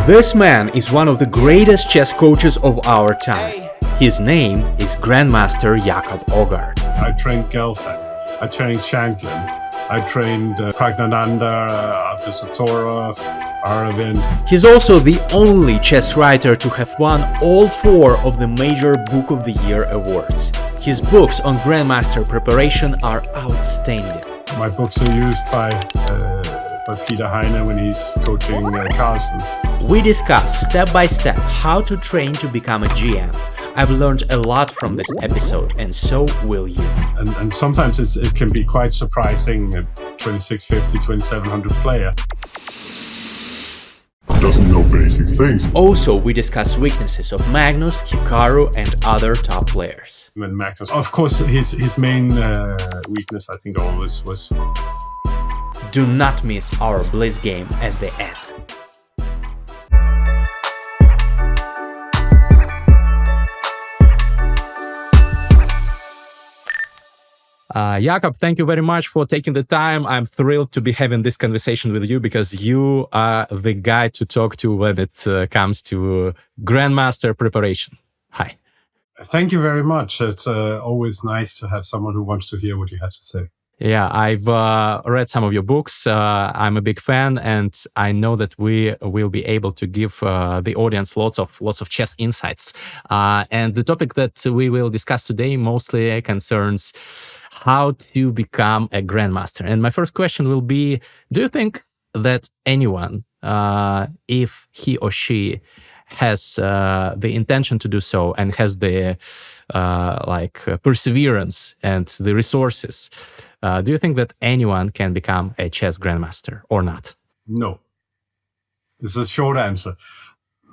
This man is one of the greatest chess coaches of our time. His name is Grandmaster Jacob Aagaard. I trained Gelfand, I trained Shanklin, I trained Praggnanandhaa, Abdusattorov, Aravind. He's also the only chess writer to have won all 4 of the major Book of the Year awards. His books on Grandmaster preparation are outstanding. My books are used by Peter Heine when he's coaching Carlsen. We discuss step by step how to train to become a GM. I've learned a lot from this episode, and so will you. And sometimes it can be quite surprising, a 2650, 2700 player doesn't know basic things. Also, we discuss weaknesses of Magnus, Hikaru, and other top players. And Magnus, of course, his main weakness, I think, always was... Do not miss our Blitz game at the end. Jacob, thank you very much for taking the time. I'm thrilled to be having this conversation with you because you are the guy to talk to when it comes to Grandmaster preparation. Hi. Thank you very much. It's always nice to have someone who wants to hear what you have to say. Yeah, I've read some of your books. I'm a big fan, and I know that we will be able to give the audience lots of chess insights. And the topic that we will discuss today mostly concerns how to become a grandmaster. And my first question will be: do you think that anyone, if he or she has the intention to do so and has the perseverance and the resources, do you think that anyone can become a chess grandmaster or not? No. This is a short answer.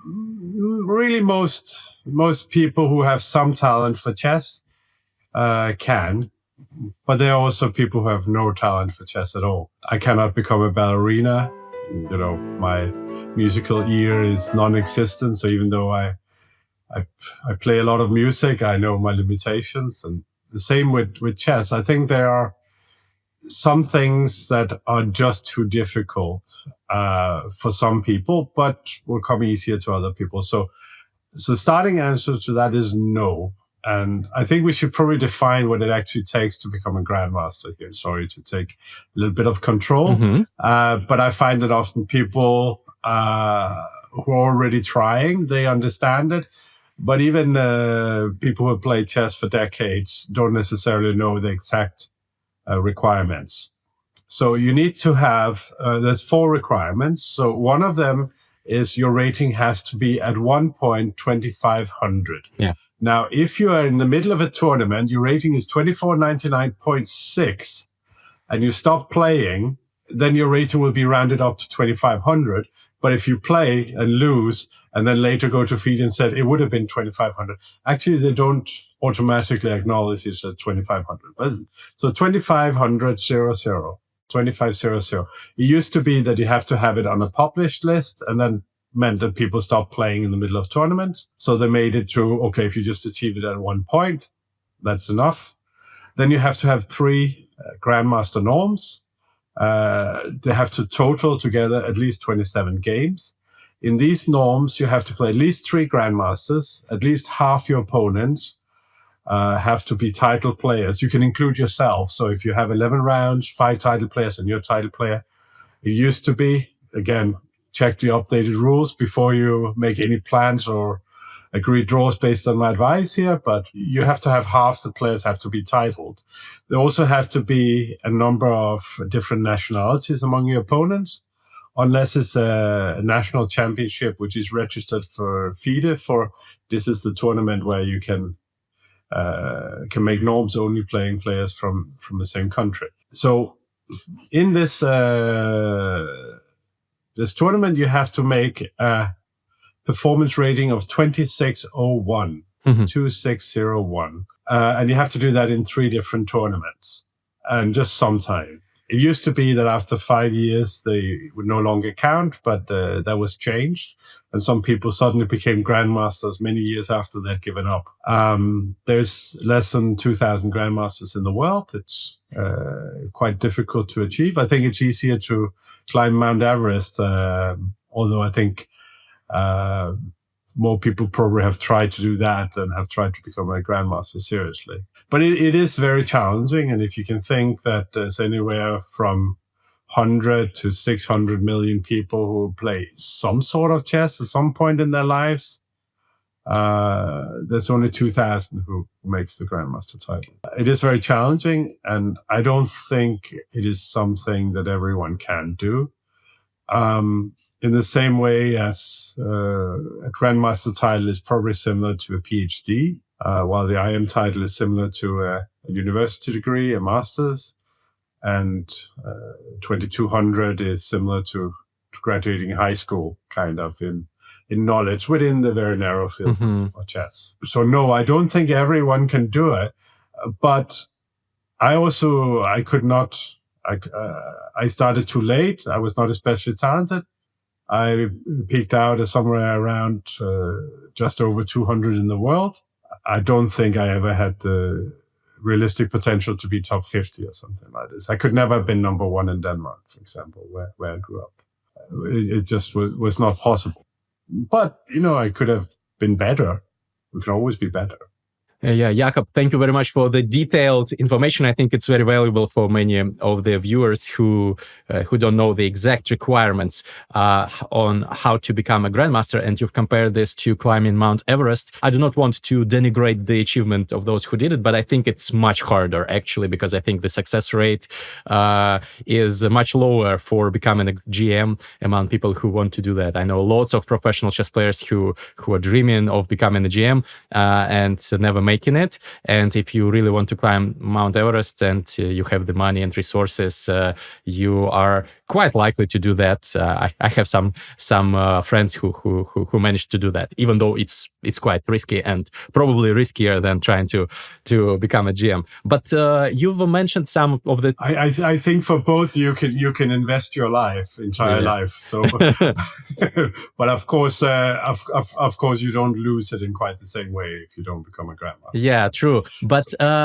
Really, most people who have some talent for chess can, but there are also people who have no talent for chess at all. I cannot become a ballerina. You know, my musical ear is non-existent, so even though I play a lot of music, I know my limitations. And the same with chess. I think there are some things that are just too difficult for some people, but will come easier to other people. So starting answer to that is no. And I think we should probably define what it actually takes to become a grandmaster here. Sorry to take a little bit of control. But I find that often people who are already trying, they understand it. But even people who have played chess for decades don't necessarily know the exact requirements. So you need to have, there's 4 requirements. So one of them is your rating has to be at 1 point 2500. Yeah. Now, if you are in the middle of a tournament, your rating is 2499.6 and you stop playing, then your rating will be rounded up to 2500. But if you play and lose and then later go to FIDE and said it would have been 2500, actually they don't automatically acknowledge it's at 2500. But so 2500, 2500. It used to be that you have to have it on a published list, and then meant that people stopped playing in the middle of tournaments. So they made it to, okay, if you just achieve it at 1 point, that's enough. Then you have to have 3 grandmaster norms. They have to total together at least 27 games. In these norms, you have to play at least 3 grandmasters, at least half your opponents have to be title players. You can include yourself. So if you have 11 rounds, 5 title players and your title player, it used to be, again, check the updated rules before you make any plans or agree draws based on my advice here, but you have to have half the players have to be titled. There also have to be a number of different nationalities among your opponents, unless it's a national championship, which is registered for FIDE. For this is the tournament where you can make norms only playing players from the same country. So in this tournament, you have to make a performance rating of 2601, 2601. And you have to do that in 3 different tournaments and just sometime. It used to be that after 5 years, they would no longer count, but that was changed. And some people suddenly became grandmasters many years after they'd given up. There's less than 2,000 grandmasters in the world. It's quite difficult to achieve. I think it's easier to climb Mount Everest, although I think More people probably have tried to do that than have tried to become a grandmaster seriously. But it is very challenging. And if you can think that there's anywhere from 100 to 600 million people who play some sort of chess at some point in their lives, there's only 2,000 who makes the grandmaster title. It is very challenging, and I don't think it is something that everyone can do. In the same way as a grandmaster title is probably similar to a PhD, while the IM title is similar to a university degree, a master's, and 2200 is similar to graduating high school, kind of in knowledge within the very narrow field of chess. So no, I don't think everyone can do it, but I started too late. I was not especially talented. I peaked out at somewhere around just over 200 in the world. I don't think I ever had the realistic potential to be top 50 or something like this. I could never have been number one in Denmark, for example, where I grew up. It just was not possible. But, I could have been better. We can always be better. Yeah, Jacob, thank you very much for the detailed information. I think it's very valuable for many of the viewers who don't know the exact requirements on how to become a grandmaster. And you've compared this to climbing Mount Everest. I do not want to denigrate the achievement of those who did it, but I think it's much harder, actually, because I think the success rate is much lower for becoming a GM among people who want to do that. I know lots of professional chess players who are dreaming of becoming a GM and never making it. And if you really want to climb Mount Everest and you have the money and resources, you are quite likely to do that. I have some friends who managed to do that, even though it's quite risky and probably riskier than trying to become a GM. But you've mentioned some of the. I think for both you can invest your entire life. So, but of course, you don't lose it in quite the same way if you don't become a grandmaster. Yeah, true. But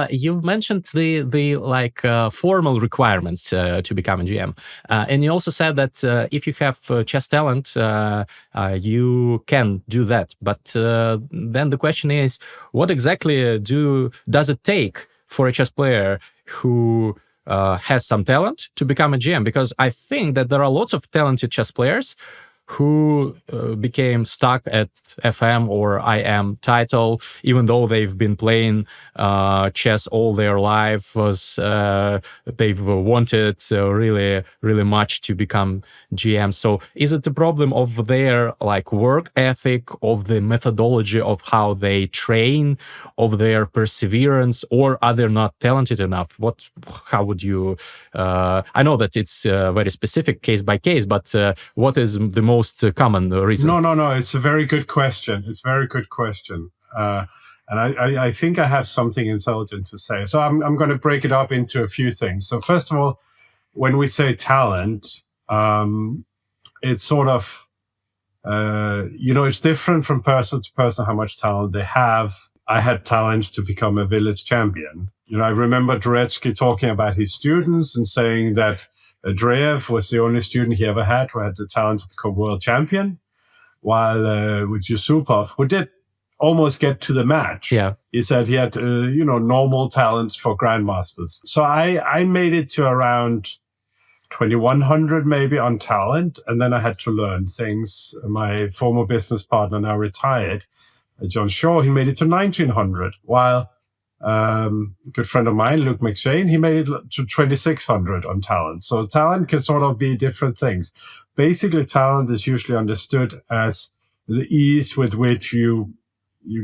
you've mentioned the formal requirements to become a GM, and you also said that if you have chess talent, you can do that. But then the question is, what exactly does it take for a chess player who has some talent to become a GM? Because I think that there are lots of talented chess players who became stuck at FM or IM title, even though they've been playing chess all their life. They've wanted really, really much to become GM. So is it a problem of their work ethic, of the methodology of how they train, of their perseverance, or are they not talented enough? How would you? I know that it's very specific case by case, but what is the most common reason? No. It's a very good question. And I think I have something intelligent to say. So I'm going to break it up into a few things. So first of all, when we say talent, it's sort of, it's different from person to person how much talent they have. I had talent to become a village champion. I remember Dvoretsky talking about his students and saying that Andreev was the only student he ever had who had the talent to become world champion, while with Yusupov, who did almost get to the match. Yeah. He said he had, normal talents for grandmasters. So I made it to around 2100 maybe on talent, and then I had to learn things. My former business partner, now retired, John Shaw, he made it to 1900, while a good friend of mine, Luke McShane, he made it to 2600 on talent. So talent can sort of be different things. Basically, talent is usually understood as the ease with which you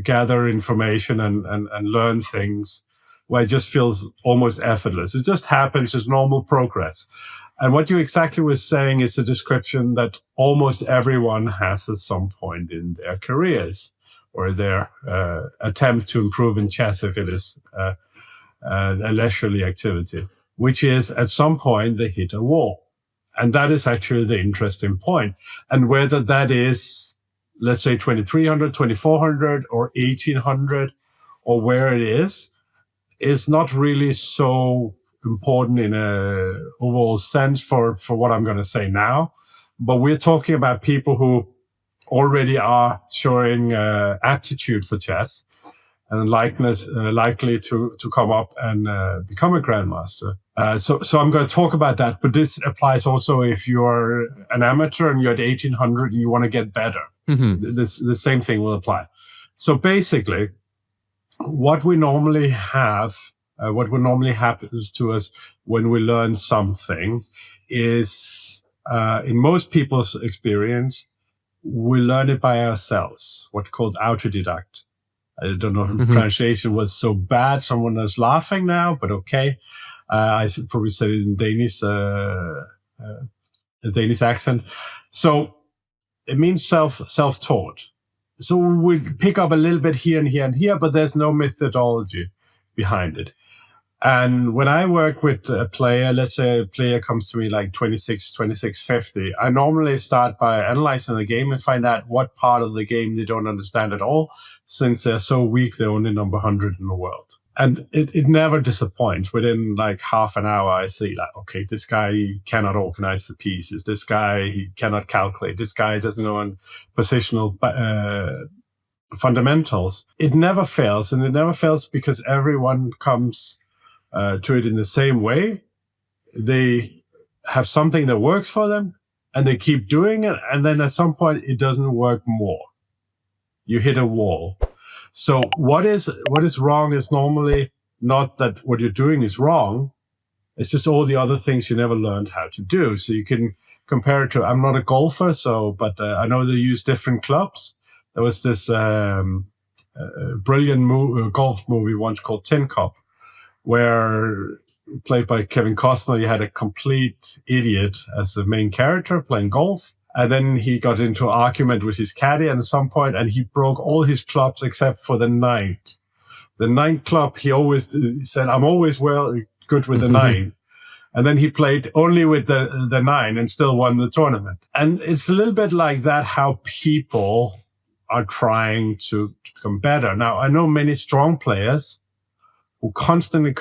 gather information and learn things, where it just feels almost effortless. It just happens as normal progress. And what you exactly were saying is a description that almost everyone has at some point in their careers, or their attempt to improve in chess, if it is a leisurely activity, which is at some point they hit a wall. And that is actually the interesting point. And whether that is, let's say, 2300, 2400, or 1800, or where it is not really so important in a overall sense for what I'm going to say now. But we're talking about people who already are showing aptitude for chess and likely to come up and become a grandmaster. So I'm going to talk about that, but this applies also if you're an amateur and you're at 1800 and you want to get better. The same thing will apply. So basically, what normally happens to us when we learn something is, in most people's experience, we learn it by ourselves, what's called autodidact. I don't know if the pronunciation was so bad. Someone is laughing now, but okay. I should probably say it in Danish, a Danish accent. So it means self-taught. So we pick up a little bit here and here and here, but there's no methodology behind it. And when I work with a player, let's say a player comes to me like 2650, I normally start by analyzing the game and find out what part of the game they don't understand at all, since they're so weak, they're only number 100 in the world. And it never disappoints. Within like half an hour, I see like, okay, this guy cannot organize the pieces. This guy, he cannot calculate. This guy doesn't know on positional fundamentals. It never fails. And it never fails because everyone comes to it in the same way. They have something that works for them and they keep doing it. And then at some point it doesn't work more. You hit a wall. So what is wrong is normally not that what you're doing is wrong. It's just all the other things you never learned how to do. So you can compare it to, I'm not a golfer, but I know they use different clubs. There was this brilliant golf movie once called Tin Cup, where, played by Kevin Costner, you had a complete idiot as the main character playing golf. And then he got into an argument with his caddy at some point, and he broke all his clubs except for the ninth. The ninth club, he said, I'm always good with the nine. And then he played only with the nine and still won the tournament. And it's a little bit like that, how people are trying to become better. Now, I know many strong players who constantly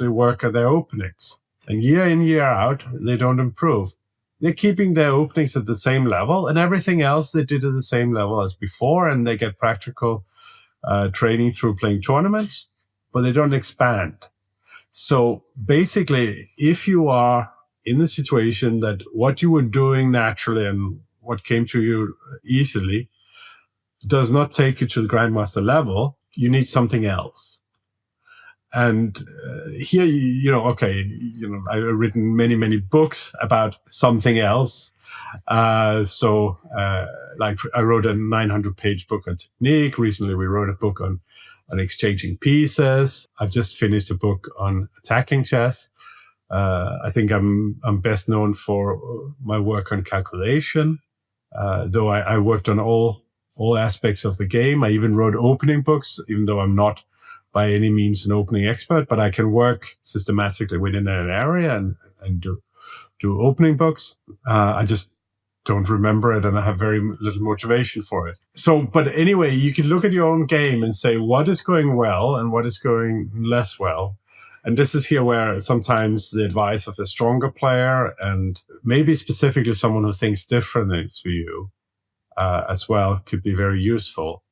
work at their openings. And year in, year out, they don't improve. They're keeping their openings at the same level, and everything else they did at the same level as before, and they get practical training through playing tournaments, but they don't expand. So basically, if you are in the situation that what you were doing naturally and what came to you easily does not take you to the grandmaster level, you need something else. And here, I've written many books about something else. Like I wrote a 900-page book on technique. Recently, we wrote a book on exchanging pieces. I've just finished a book on attacking chess. I think I'm best known for my work on calculation, though I worked on all aspects of the game. I even wrote opening books, even though I'm not by any means an opening expert, but I can work systematically within an area and do opening books. I just don't remember it, and I have very little motivation for it. So, but anyway, you can look at your own game and say what is going well and what is going less well. And this is here where sometimes the advice of a stronger player, and maybe specifically someone who thinks differently to you as well, could be very useful.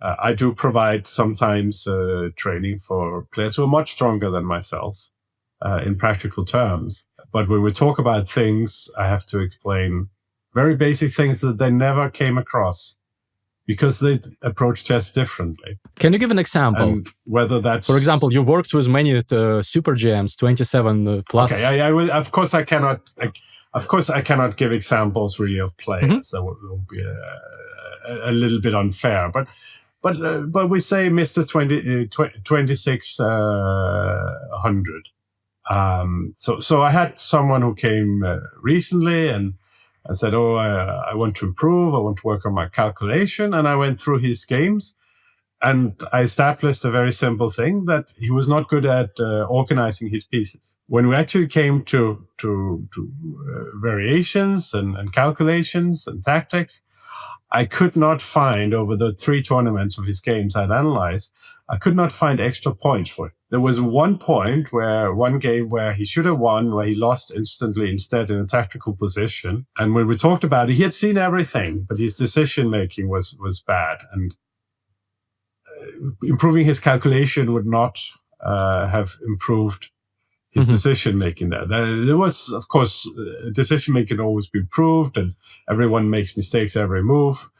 I do provide sometimes training for players who are much stronger than myself in practical terms. But when we talk about things, I have to explain very basic things that they never came across because they approach chess differently. Can you give an example? And whether that's... For example, you worked with many super GMs, 27 plus. Okay, I will. Of course, I cannot give examples really of players. That will be a little bit unfair. But we say Mr. 2600. So I had someone who came recently and said, I want to improve. I want to work on my calculation. And I went through his games and I established a very simple thing, that he was not good at organizing his pieces. When we actually came to variations and calculations and tactics, I could not find, over the 3 tournaments of his games I'd analyzed, I could not find extra points for it. There was one game where he should have won, where he lost instantly instead in a tactical position. And when we talked about it, he had seen everything, but his decision-making was bad. And improving his calculation would not have improved his decision-making there. There was, of course, decision-making always be improved, and everyone makes mistakes every move.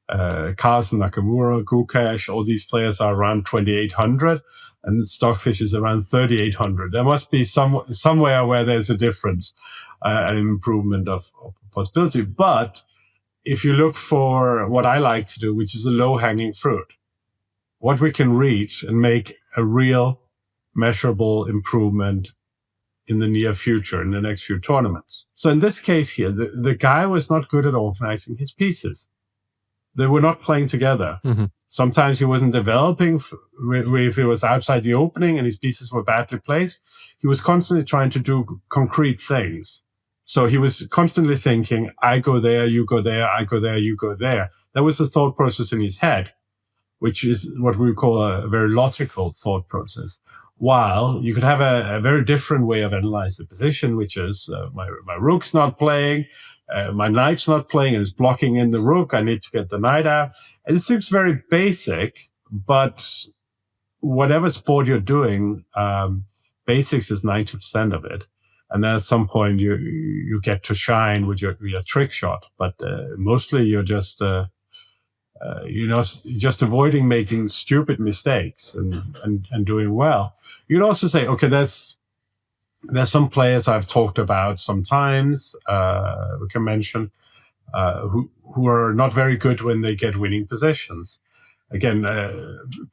Carlsen, Nakamura, Gukesh, all these players are around 2,800, and Stockfish is around 3,800. There must be somewhere where there's a difference, an improvement of possibility. But if you look for what I like to do, which is the low-hanging fruit, what we can reach and make a real measurable improvement in the near future, in the next few tournaments. So in this case here, the guy was not good at organizing his pieces. They were not playing together. Mm-hmm. Sometimes he wasn't developing if it was outside the opening and his pieces were badly placed. He was constantly trying to do concrete things. So he was constantly thinking, I go there, you go there, I go there, you go there. That was the thought process in his head, which is what we call a very logical thought process. While you could have a very different way of analyzing the position, which is my rook's not playing, my knight's not playing, and it's blocking in the rook. I need to get the knight out. And it seems very basic, but whatever sport you're doing, basics is 90% of it. And then at some point you get to shine with your trick shot, but mostly you're just just avoiding making stupid mistakes and doing well. You'd also say, okay, there's some players I've talked about sometimes, we can mention, who are not very good when they get winning positions. Again,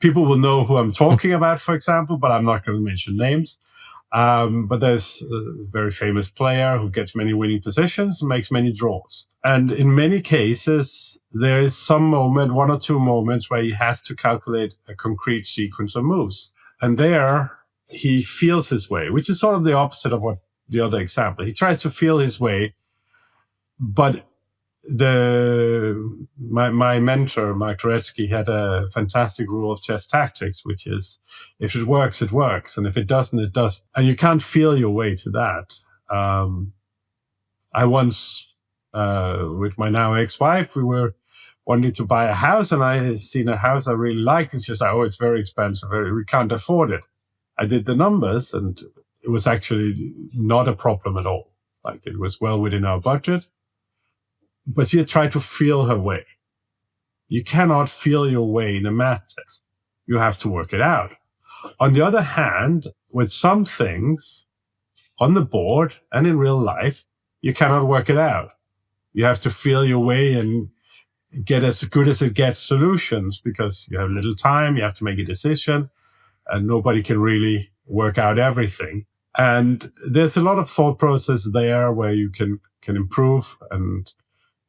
people will know who I'm talking about, for example, but I'm not going to mention names. But there's a very famous player who gets many winning positions and makes many draws. And in many cases, there is some moment, 1 or 2 moments where he has to calculate a concrete sequence of moves. And there he feels his way, which is sort of the opposite of what the other example. He tries to feel his way, but my mentor, Mark Turetsky, had a fantastic rule of chess tactics, which is if it works, it works. And if it doesn't, it doesn't. And you can't feel your way to that. I once, with my now ex-wife, we were wanting to buy a house, and I had seen a house I really liked. It's just, it's very expensive. We can't afford it. I did the numbers, and it was actually not a problem at all. Like, it was well within our budget. But she had tried to feel her way. You cannot feel your way in a math test. You have to work it out. On the other hand, with some things on the board and in real life, you cannot work it out. You have to feel your way and get as good as it gets solutions, because you have little time, you have to make a decision, and nobody can really work out everything. And there's a lot of thought process there where you can improve, and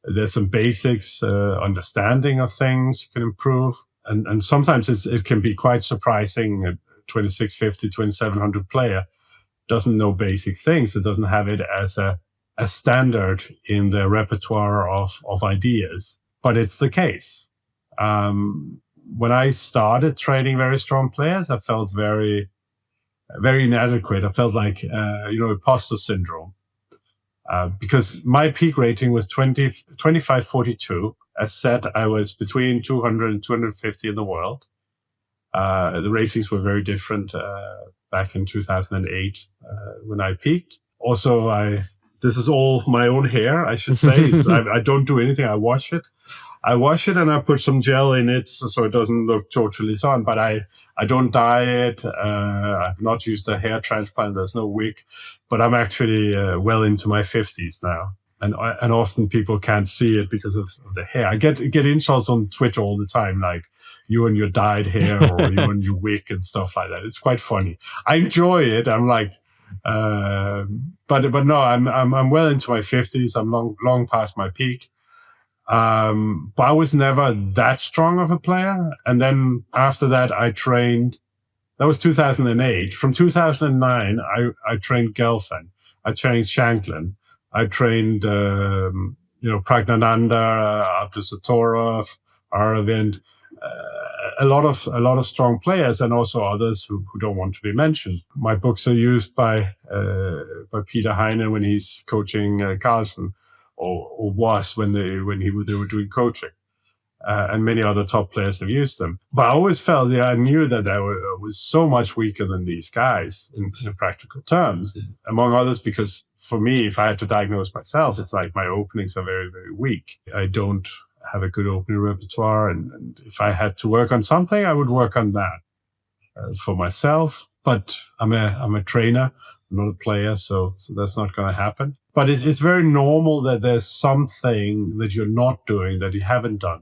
there's some basics, understanding of things you can improve. And sometimes it can be quite surprising. A 2650, 2700 player doesn't know basic things. It doesn't have it as a standard in the repertoire of ideas, but it's the case. When I started training very strong players, I felt very, very inadequate. I felt like, imposter syndrome. Because my peak rating was 2542. As said, I was between 200 and 250 in the world. The ratings were very different back in 2008 when I peaked. Also, this is all my own hair, I should say. I don't do anything. I wash it. And I put some gel in it so it doesn't look totally on. But I don't dye it. I've not used a hair transplant. There's no wig. But I'm actually well into my 50s now. And often people can't see it because of the hair. I get insults on Twitter all the time, like you and your dyed hair or you and your wig and stuff like that. It's quite funny. I enjoy it. I'm like, but no, I'm well into my 50s. I'm long past my peak. But I was never that strong of a player. And then after that, I trained. That was 2008. From 2009, I trained Gelfand. I trained Shanklin. I trained Praggnanandhaa, Abdusattorov, Aravind, a lot of strong players, and also others who don't want to be mentioned. My books are used by Peter Heine when he's coaching Carlsen, or was when they were doing coaching. And many other top players have used them. But I always felt, I knew that I was so much weaker than these guys in practical terms, among others, because for me, if I had to diagnose myself, it's like my openings are very, very weak. I don't have a good opening repertoire. And if I had to work on something, I would work on that for myself. But I'm a trainer, I'm not a player, so that's not going to happen. But it's very normal that there's something that you're not doing that you haven't done.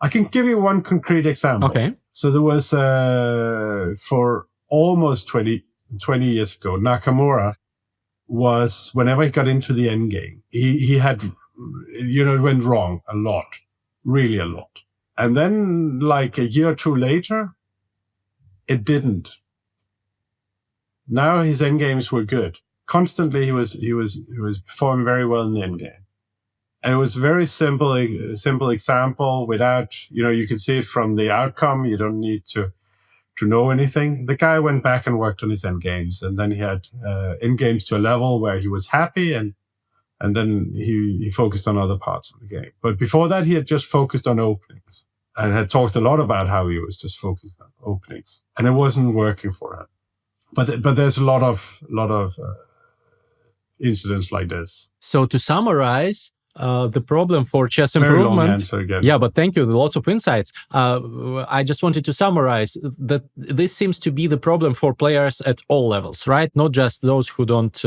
I can give you one concrete example. Okay. So there was, for almost 20 years ago, Nakamura was, whenever he got into the end game, he had, it went wrong a lot, really a lot. And then like a year or two later, it didn't. Now his end games were good. Constantly he was performing very well in the end game. And it was a very simple example without, you can see it from the outcome. You don't need to know anything. The guy went back and worked on his end games, and then he had end games to a level where he was happy, and then he focused on other parts of the game. But before that, he had just focused on openings and had talked a lot about how he was just focused on openings, and it wasn't working for him. But there's a lot of incidents like this. So to summarize, the problem for chess Very improvement. long answer again. Yeah, but thank you. Lots of insights. I just wanted to summarize that this seems to be the problem for players at all levels, right? Not just those who don't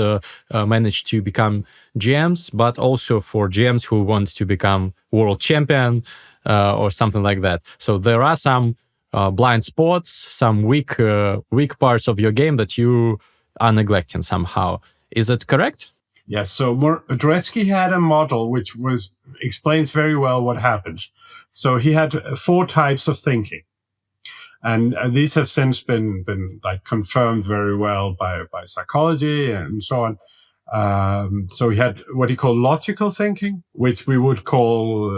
manage to become GMs, but also for GMs who want to become world champion or something like that. So there are some blind spots, some weak parts of your game that you are neglecting somehow. Is that correct? Yes, so Dvoretsky had a model which explains very well what happens. So he had 4 types of thinking, and these have since been like confirmed very well by psychology and so on. So he had what he called logical thinking, which we would call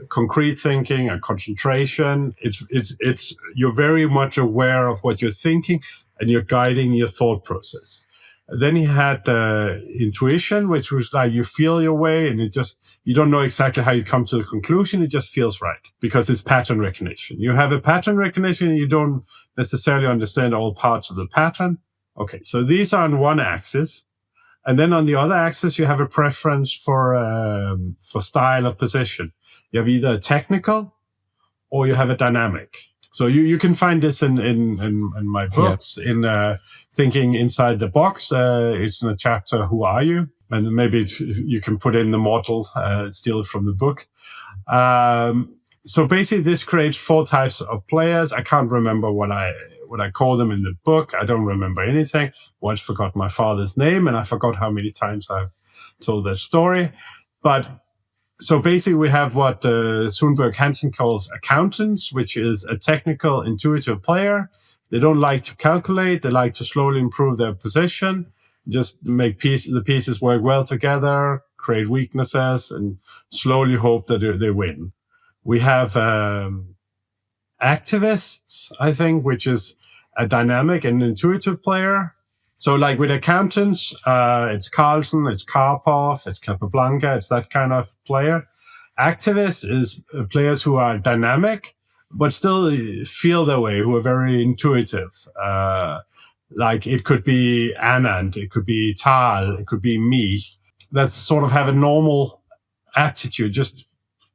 concrete thinking and concentration. It's you're very much aware of what you're thinking, and you're guiding your thought process. Then he had intuition, which was like you feel your way, and you don't know exactly how you come to the conclusion. It just feels right because it's pattern recognition. You have a pattern recognition, and you don't necessarily understand all parts of the pattern. Okay, so these are on one axis, and then on the other axis you have a preference for style of position. You have either a technical or you have a dynamic. So you can find this in my books, in Thinking Inside the Box. It's in a chapter, Who Are You? And maybe you can put in the model, steal it from the book. So basically this creates 4 types of players. I can't remember what I call them in the book. I don't remember anything. Once forgot my father's name, and I forgot how many times I've told that story. But so basically we have what Sundberg Hansen calls accountants, which is a technical, intuitive player. They don't like to calculate. They like to slowly improve their position, just make the pieces work well together, create weaknesses, and slowly hope that they win. We have activists, I think, which is a dynamic and intuitive player. So like with accountants, it's Carlsen, it's Karpov, it's Capablanca, it's that kind of player. Activist is players who are dynamic, but still feel their way, who are very intuitive. Like it could be Anand, it could be Tal, it could be me. That sort of have a normal aptitude, just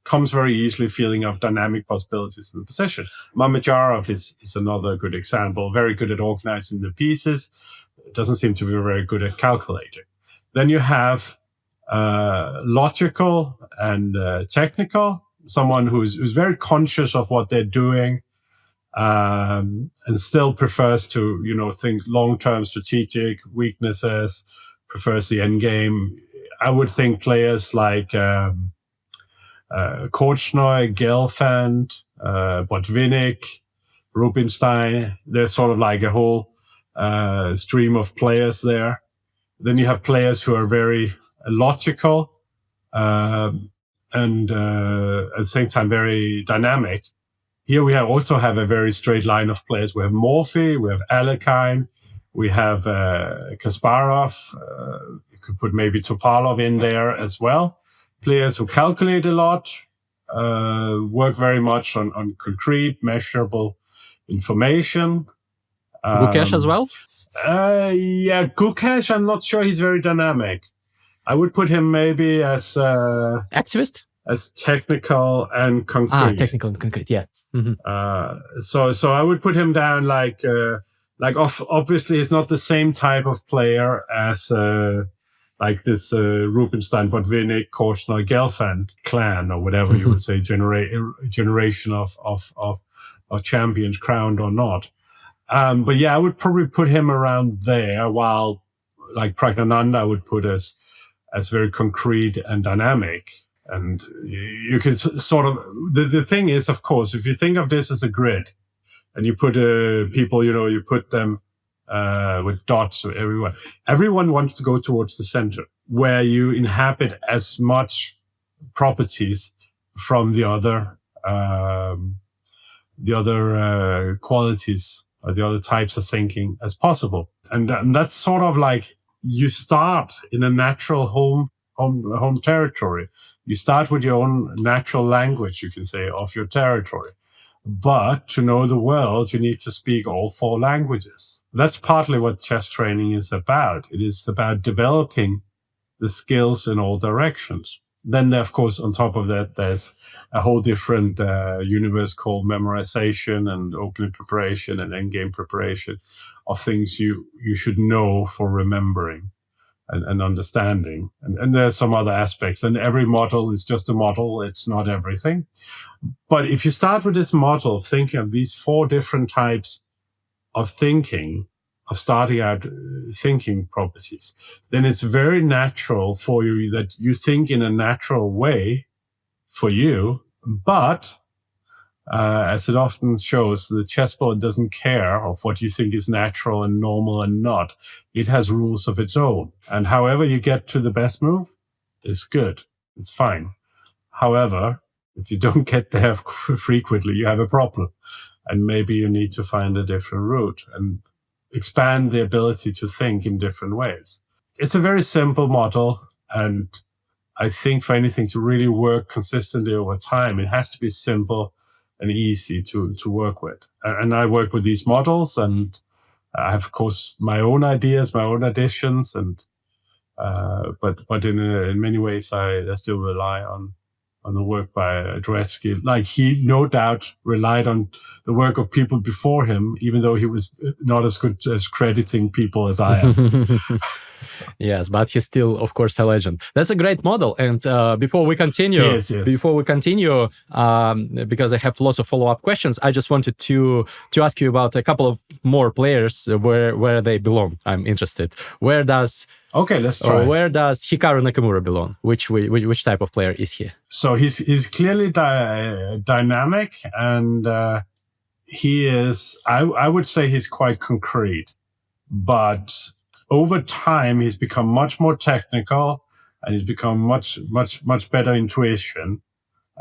comes very easily, feeling of dynamic possibilities in the position. Mamedyarov is another good example, very good at organizing the pieces. Doesn't seem to be very good at calculating. Then you have logical and technical, someone who's very conscious of what they're doing, and still prefers to think long-term strategic weaknesses, prefers the end game. I would think players like Korchnoi, Gelfand, Botvinnik, Rubinstein, they're sort of like a whole stream of players there. Then you have players who are very logical, and at the same time very dynamic. Here we also have a very straight line of players. We have Morphy, we have Alekhine, we have Kasparov. You could put maybe Topalov in there as well. Players who calculate a lot, work very much on concrete, measurable information. Gukesh as well? Yeah, Gukesh, I'm not sure he's very dynamic. I would put him maybe as activist, as technical and concrete. Technical and concrete, yeah. Mm-hmm. So I would put him down like obviously he's not the same type of player as like this Rubinstein, Botvinnik, Korsner, Gelfand clan or whatever you would say, generation of champions crowned or not. But yeah, I would probably put him around there, while like Praggnanandhaa I would put as very concrete and dynamic. And you can sort of, the thing is, of course, if you think of this as a grid and you put people, you put them with dots everywhere, everyone wants to go towards the center where you inhabit as much properties from the other qualities or the other types of thinking as possible. And that's sort of like you start in a natural home territory. You start with your own natural language, you can say, of your territory. But to know the world, you need to speak all 4 languages. That's partly what chess training is about. It is about developing the skills in all directions. Then, of course, on top of that, there's a whole different universe called memorization and opening preparation and endgame preparation of things you should know for remembering and understanding. And there's some other aspects. And every model is just a model. It's not everything. But if you start with this model, thinking of these 4 different types of thinking, of starting out thinking properties, then it's very natural for you that you think in a natural way for you. But as it often shows, the chessboard doesn't care of what you think is natural and normal and not. It has rules of its own. And however you get to the best move is good. It's fine. However, if you don't get there frequently, you have a problem. And maybe you need to find a different route and expand the ability to think in different ways. It's a very simple model. And I think for anything to really work consistently over time, it has to be simple and easy to work with. And I work with these models, and I have, of course, my own ideas, my own additions, and but in many ways I still rely on the work by Dvoretsky. Like, he no doubt relied on the work of people before him, even though he was not as good as crediting people as I am. Yes, but he's still, of course, a legend. That's a great model. And before we continue, because I have lots of follow-up questions, I just wanted to ask you about a couple of more players where they belong. I'm interested. Okay, let's try. Where does Hikaru Nakamura belong? Which type of player is he? So he's clearly dynamic, and he is. I would say he's quite concrete, but over time he's become much more technical, and he's become much better intuition.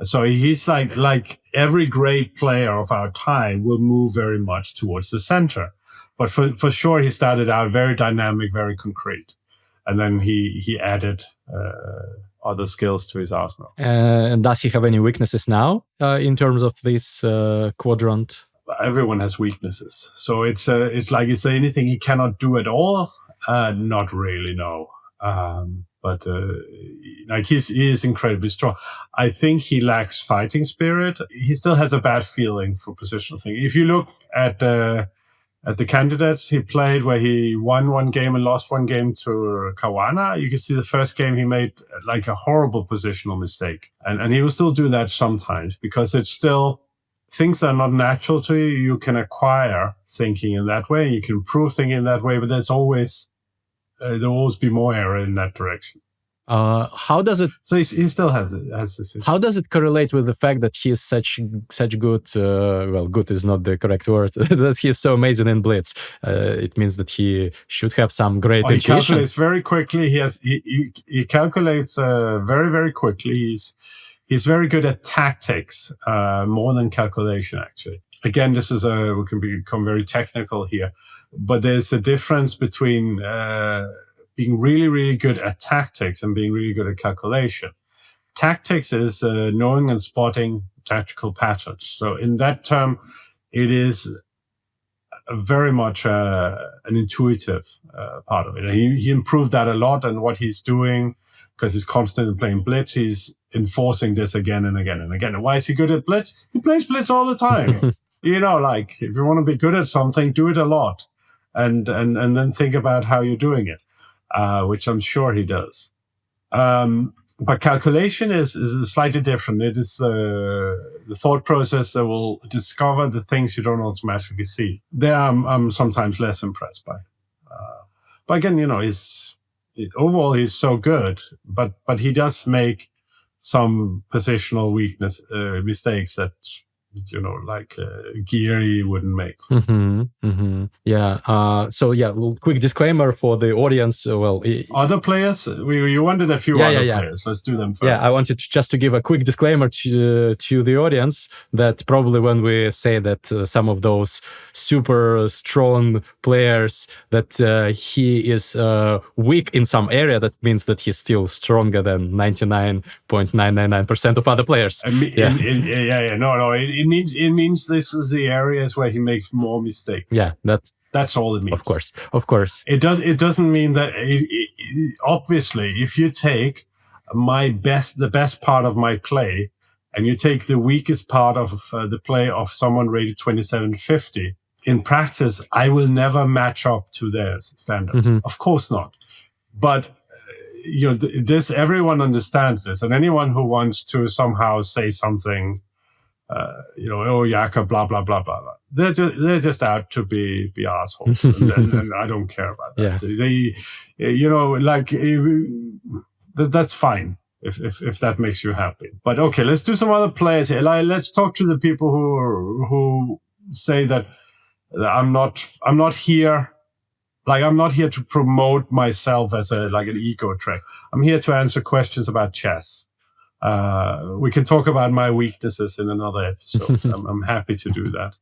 So he's like every great player of our time will move very much towards the center, but for sure he started out very dynamic, very concrete. And then he added other skills to his arsenal. And does he have any weaknesses now in terms of this quadrant? Everyone has weaknesses. So it's like, is there anything he cannot do at all? Not really, no. But like he is incredibly strong. I think he lacks fighting spirit. He still has a bad feeling for positional thinking. If you look at the candidates he played, where he won one game and lost one game to Caruana, you can see the first game he made like a horrible positional mistake. And he will still do that sometimes, because it's still things that are not natural to you. You can acquire thinking in that way. You can improve thinking in that way, but there'll always be more error in that direction. How does it? So he still has this issue. How does it correlate with the fact that he is such good? Good is not the correct word. That he is so amazing in Blitz. It means that he should have some great intuition. He calculates very quickly. He calculates very, very quickly. He's very good at tactics, more than calculation, actually. Again, we can become very technical here, but there's a difference between being really, really good at tactics and being really good at calculation. Tactics is knowing and spotting tactical patterns. So in that term, it is very much an intuitive part of it. And he improved that a lot, and what he's doing, because he's constantly playing Blitz, he's enforcing this again and again and again. And why is he good at Blitz? He plays Blitz all the time. Like, if you want to be good at something, do it a lot, and then think about how you're doing it, which I'm sure he does. But calculation is slightly different. It is the thought process that will discover the things you don't automatically see. There, I'm sometimes less impressed by. But again, overall he's so good, but he does make some positional mistakes that Geary wouldn't make. Yeah. So yeah, quick disclaimer for the audience. Other players. You wanted a few players. Let's do them first. Yeah, I wanted just to give a quick disclaimer to the audience that probably when we say that some of those super strong players that he is weak in some area, that means that he's still stronger than 99.999% of other players. No. It means this is the areas where he makes more mistakes. Yeah, that's all it means. Of course. It doesn't mean that. Obviously, if you take the best part of my play, and you take the weakest part of the play of someone rated 2750, in practice, I will never match up to their standard. Of course not. But everyone understands this, and anyone who wants to somehow say something. Jacob, blah blah blah blah blah. They're just out to be assholes, and I don't care about that. Yeah. That's fine if that makes you happy. But okay, let's do some other players here. Let's talk to the people who say that I'm not here. I'm not here to promote myself as an ego trip. I'm here to answer questions about chess. We can talk about my weaknesses in another episode. I'm happy to do that.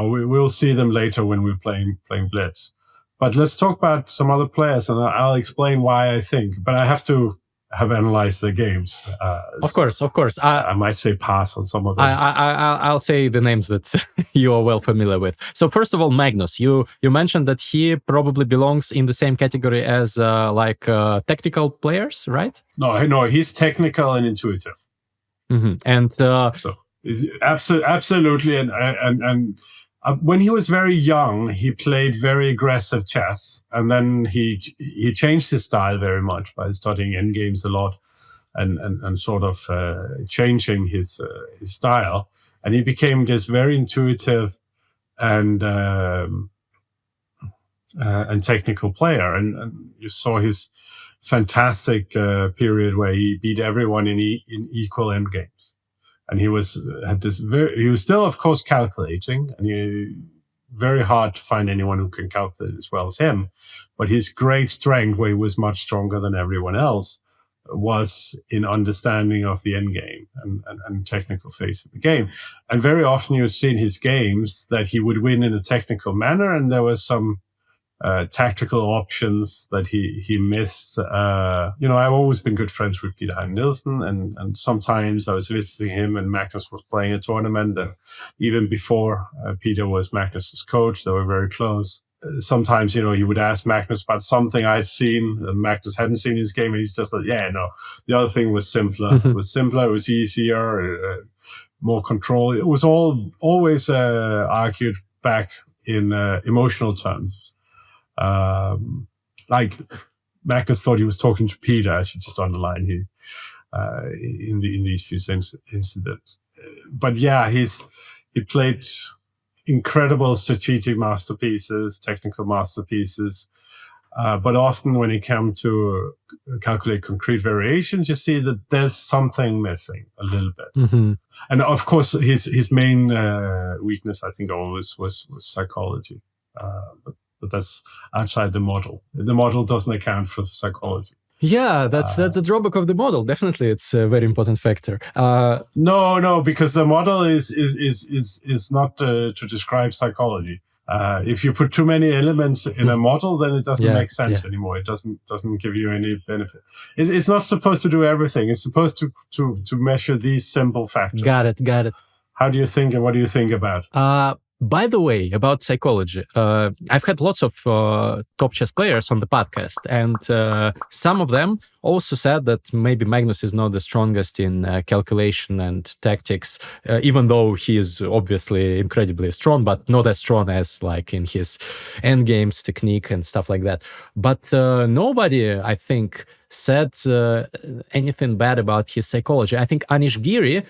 We'll see them later when we're playing Blitz. But let's talk about some other players, and I'll explain why I think. But I have to have analyzed the games. Of course. I might say pass on some of them. I'll say the names that you are well familiar with. So first of all, Magnus, you mentioned that he probably belongs in the same category as technical players, right? No, he's technical and intuitive. And so he's absolutely and when he was very young, he played very aggressive chess, and then he changed his style very much by studying endgames a lot, and sort of changing his style, and he became this very intuitive and technical player, and you saw his fantastic period where he beat everyone in equal endgames. And he was still, of course, calculating, and very hard to find anyone who can calculate as well as him. But his great strength, where he was much stronger than everyone else, was in understanding of the end game and technical phase of the game. And very often you see in his games that he would win in a technical manner, and there was some tactical options that he missed. I've always been good friends with Peter Hein-Nielsen, and sometimes I was visiting him and Magnus was playing a tournament, and even before Peter was Magnus's coach, they were very close. Sometimes, he would ask Magnus about something I'd seen, and Magnus hadn't seen his game, and he's just like, the other thing was simpler. It was easier, more control. It was always argued back in emotional terms. Like Magnus thought he was talking to Peter. I should just underline here in these few incidents. But yeah, he played incredible strategic masterpieces, technical masterpieces. But often when it came to calculate concrete variations, you see that there's something missing a little bit. And of course, his main weakness, I think, always was psychology. But that's outside the model. The model doesn't account for psychology. Yeah, that's the drawback of the model. Definitely, it's a very important factor. No, because the model is not to describe psychology. If you put too many elements in a model, then it doesn't make sense anymore. It doesn't give you any benefit. It's not supposed to do everything. It's supposed to measure these simple factors. Got it. How do you think, and what do you think about? By the way, about psychology, I've had lots of top chess players on the podcast, and some of them also said that maybe Magnus is not the strongest in calculation and tactics, even though he is obviously incredibly strong, but not as strong as like in his endgames technique and stuff like that. But nobody, I think, said anything bad about his psychology. I think Anish Giri,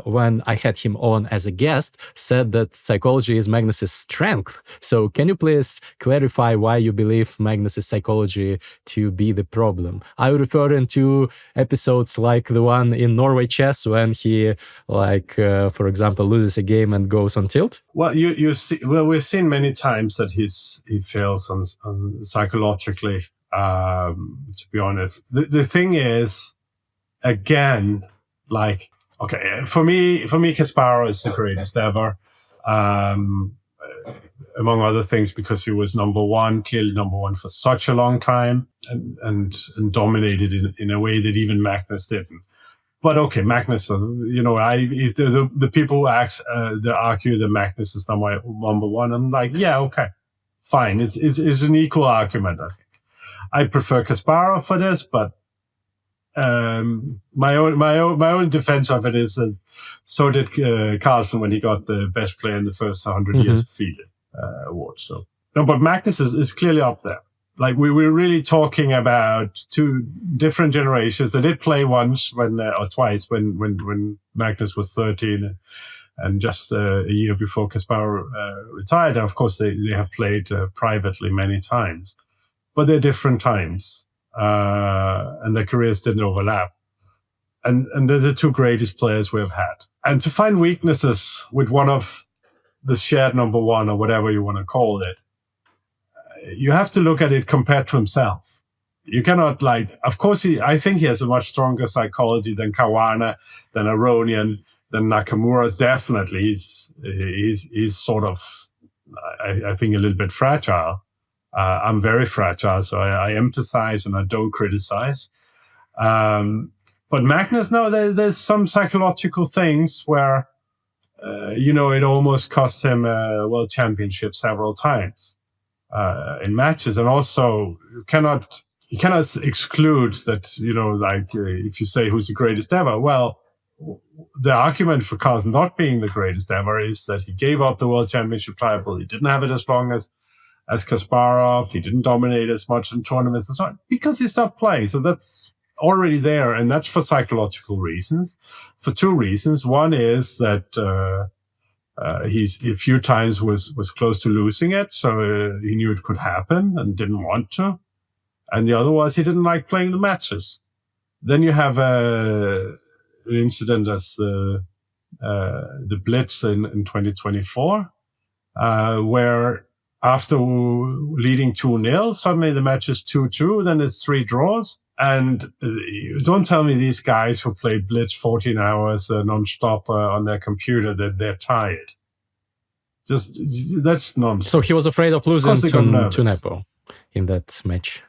when I had him on as a guest, said that psychology is Magnus's strength. So can you please clarify why you believe Magnus's psychology to be the problem? I'm referring to episodes like the one in Norway Chess when he, like, for example, loses a game and goes on tilt. Well, you see, well, we've seen many times that he fails on psychologically. To be honest, the thing is, again, like, okay, for me, Kasparov is the greatest ever, among other things, because he was clearly number one for such a long time, and dominated in a way that even Magnus didn't. But okay, Magnus, if the people who argue that Magnus is number one, I'm like, yeah, okay, fine, it's an equal argument, I think. I prefer Kasparov for this, but my own defense of it is that so did Carlsen when he got the best player in the first 100 years of FIDE award. So no, but Magnus is clearly up there. Like we're really talking about two different generations. They did play once or twice when Magnus was 13 and just a year before Kasparov retired. And of course, they have played privately many times. But they're different times, and their careers didn't overlap. And they're the two greatest players we've had. And to find weaknesses with one of the shared number one, or whatever you want to call it, you have to look at it compared to himself. You cannot, of course, I think he has a much stronger psychology than Caruana, than Aronian, than Nakamura. Definitely, he's sort of, I think, a little bit fragile. I'm very fragile, so I empathize and I don't criticize. But Magnus, no, there's some psychological things where, it almost cost him a world championship several times in matches. And also, you cannot exclude that, if you say who's the greatest ever, well, the argument for Carlsen not being the greatest ever is that he gave up the world championship title. He didn't have it as long as Kasparov. He didn't dominate as much in tournaments and so on because he stopped playing. So that's already there. And that's for psychological reasons, for two reasons. One is that he's a few times was close to losing it. So he knew it could happen and didn't want to. And the other was he didn't like playing the matches. Then you have an incident as the Blitz in 2024, where after leading 2-0, suddenly the match is 2-2, then it's 3 draws. And don't tell me these guys who played Blitz 14 hours non-stop on their computer that they're tired. That's nonsense. So he was afraid of losing to Nepo in that match.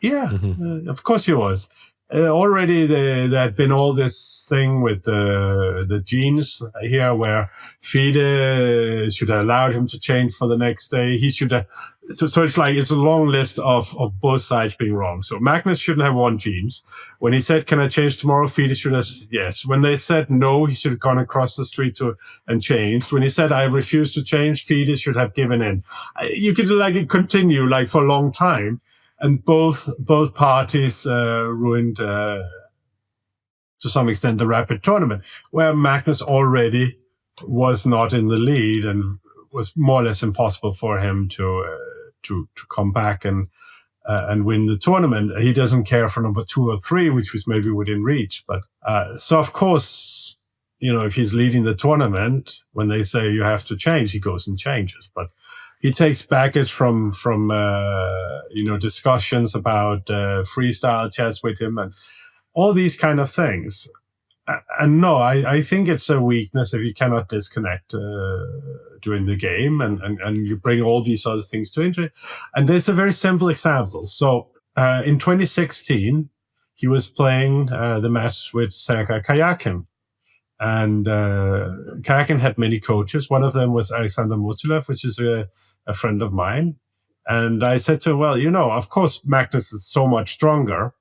Yeah, of course he was. Already there had been all this thing with the genes here where FIDE should have allowed him to change for the next day. He should have. So it's a long list of both sides being wrong. So Magnus shouldn't have won genes. When he said, "Can I change tomorrow?" FIDE should have said yes. When they said no, he should have gone across the street and changed. When he said, "I refuse to change," FIDE should have given in. You could continue for a long time. And both parties ruined, to some extent, the rapid tournament, where Magnus already was not in the lead and was more or less impossible for him to come back and win the tournament. He doesn't care for number 2 or 3, which was maybe within reach. But so of course, if he's leading the tournament, when they say you have to change, he goes and changes. But he takes baggage from discussions about freestyle chess with him and all these kind of things. And no, I think it's a weakness if you cannot disconnect during the game and you bring all these other things to it. And there's a very simple example. So in 2016, he was playing the match with Sergei Karjakin. And Karjakin had many coaches. One of them was Alexander Motylev, which is a friend of mine. And I said to him, well, of course, Magnus is so much stronger,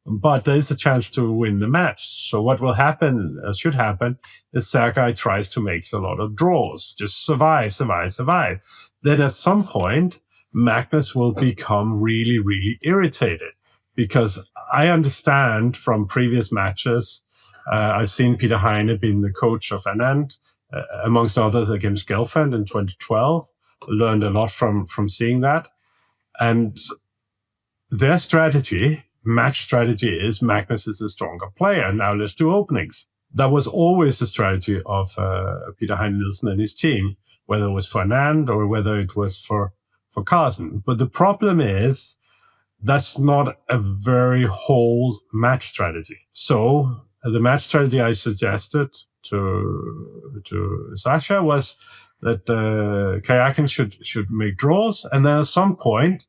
but there is a chance to win the match. So what will happen, should happen, is Sergei tries to make a lot of draws. Just survive. Then at some point, Magnus will become really, really irritated. Because I understand from previous matches, I've seen Peter Heine being the coach of Anand, amongst others against Gelfand in 2012. Learned a lot from seeing that. And their match strategy is Magnus is a stronger player. Now let's do openings. That was always the strategy of Peter Heine Nielsen and his team, whether it was for Anand or whether it was for Carlsen. But the problem is that's not a very whole match strategy. So the match strategy I suggested to Sasha was that Karjakin should make draws, and then at some point,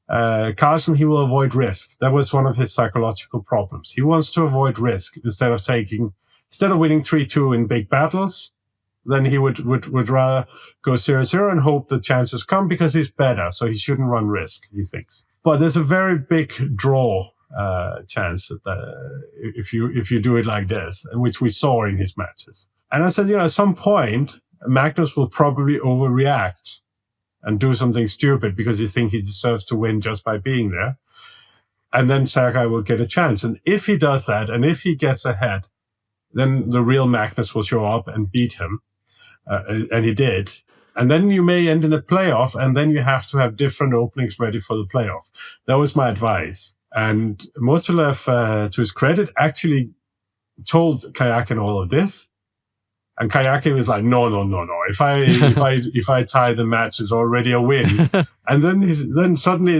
Carlsen, he will avoid risk. That was one of his psychological problems. He wants to avoid risk instead of winning 3-2 in big battles. Then he would rather go 0-0 and hope the chances come because he's better, so he shouldn't run risk, he thinks. But there's a very big draw chance that if you do it like this, which we saw in his matches. And I said, at some point, Magnus will probably overreact and do something stupid because he thinks he deserves to win just by being there. And then Sergei will get a chance. And if he does that, and if he gets ahead, then the real Magnus will show up and beat him. And he did. And then you may end in a playoff, and then you have to have different openings ready for the playoff. That was my advice. And Motylev, to his credit, actually told Karjakin all of this. And Karjakin was like, no. If I tie the match, it's already a win. And then suddenly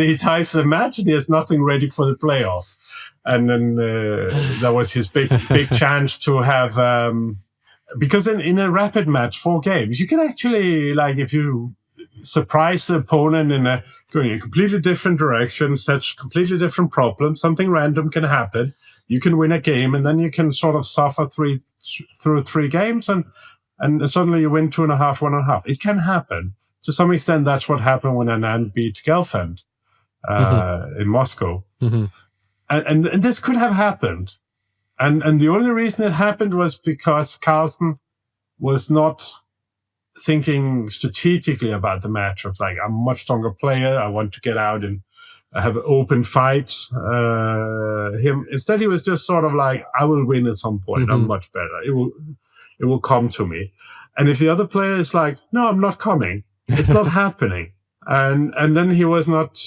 he ties the match and he has nothing ready for the playoff. And then that was his big chance to have. Because in a rapid match, 4 games, you can actually, if you surprise the opponent going in a completely different direction, such completely different problems, something random can happen. You can win a game, and then you can sort of suffer through 3 games, and suddenly you win 2.5, 1.5. It can happen. To some extent, that's what happened when Anand beat Gelfand in Moscow. Mm-hmm. And this could have happened. And the only reason it happened was because Carlsen was not thinking strategically about the match of I'm a much stronger player. I want to get out and have open fights. Instead, he was just sort of I will win at some point. Mm-hmm. I'm much better. It will come to me. And if the other player is no, I'm not coming. It's not happening. And then he was not,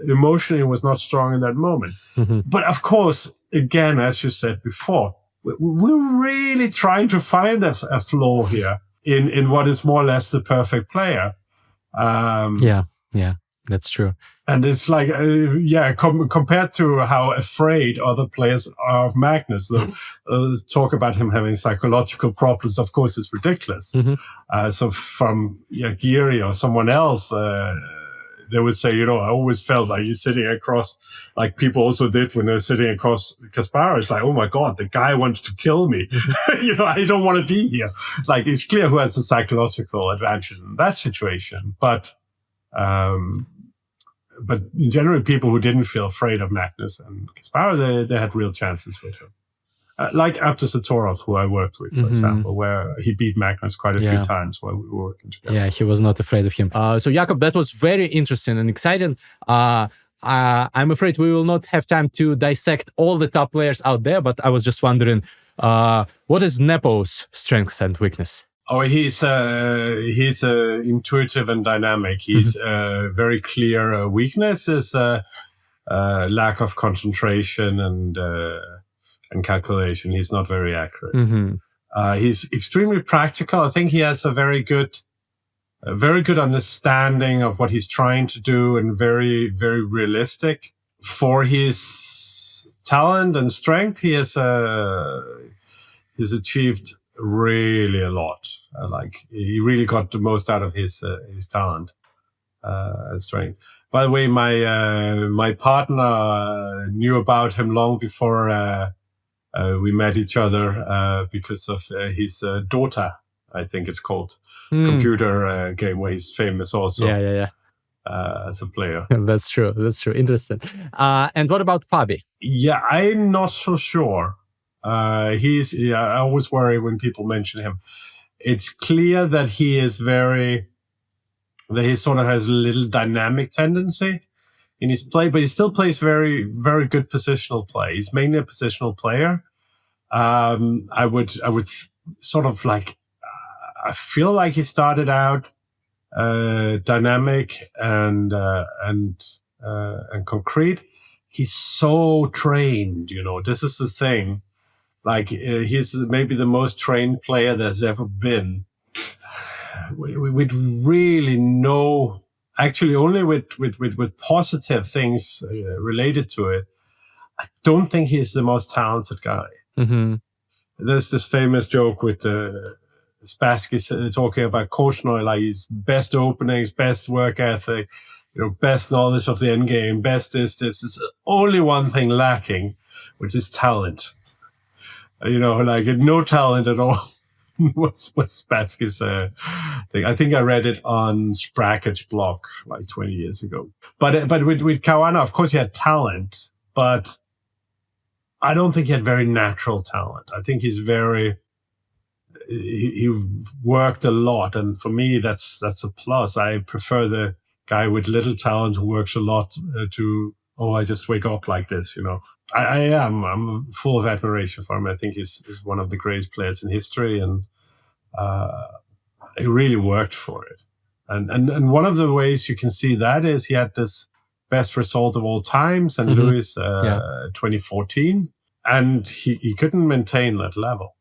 emotionally was not strong in that moment. Mm-hmm. But of course, again, as you said before, we're really trying to find a flaw here in what is more or less the perfect player. Yeah, that's true. And it's compared to how afraid other players are of Magnus, the talk about him having psychological problems, of course, is ridiculous. Mm-hmm. So from Geary or someone else, they would say, I always felt like you're sitting across, like people also did when they're sitting across Kasparov. It's oh my God, the guy wants to kill me. Mm-hmm. I don't want to be here. It's clear who has the psychological advantage in that situation. But generally, people who didn't feel afraid of Magnus and Kasparov, they had real chances with him. Like Abdusattorov, who I worked with, for example, where he beat Magnus quite a few times while we were working together. Yeah, he was not afraid of him. So, Jacob, that was very interesting and exciting. I'm afraid we will not have time to dissect all the top players out there, but I was just wondering, what is Nepo's strength and weakness? Oh, he's intuitive and dynamic. He's very clear. Weakness is lack of concentration and calculation. He's not very accurate. Mm-hmm. He's extremely practical. I think he has a very good a very good understanding of what he's trying to do and very, very realistic. For his talent and strength, he's achieved really a lot. He really got the most out of his talent and strength. By the way, my partner knew about him long before we met each other because of his Dota, I think it's called, computer game where he's famous also. Yeah. As a player. That's true. Interesting. And what about Fabi? Yeah, I'm not so sure. I always worry when people mention him. It's clear that he sort of has a little dynamic tendency in his play, but he still plays very, very good positional play. He's mainly a positional player. I would sort of I feel like he started out dynamic and concrete. He's so trained, this is the thing. He's maybe the most trained player there's ever been. We'd really know, actually only with positive things related to it. I don't think he's the most talented guy. Mm-hmm. There's this famous joke with Spassky talking about Korchnoi, his best openings, best work ethic, best knowledge of the end game, best this. There's only one thing lacking, which is talent. No talent at all. What's Spassky's thing? I think I read it on Sprackett's blog 20 years ago. But with Caruana, of course, he had talent, but I don't think he had very natural talent. I think he's he worked a lot, and for me, that's a plus. I prefer the guy with little talent who works a lot I just wake up like this, I'm full of admiration for him. I think he's one of the greatest players in history, and he really worked for it. And one of the ways you can see that is he had this best result of all time, St. Louis 2014, and he couldn't maintain that level.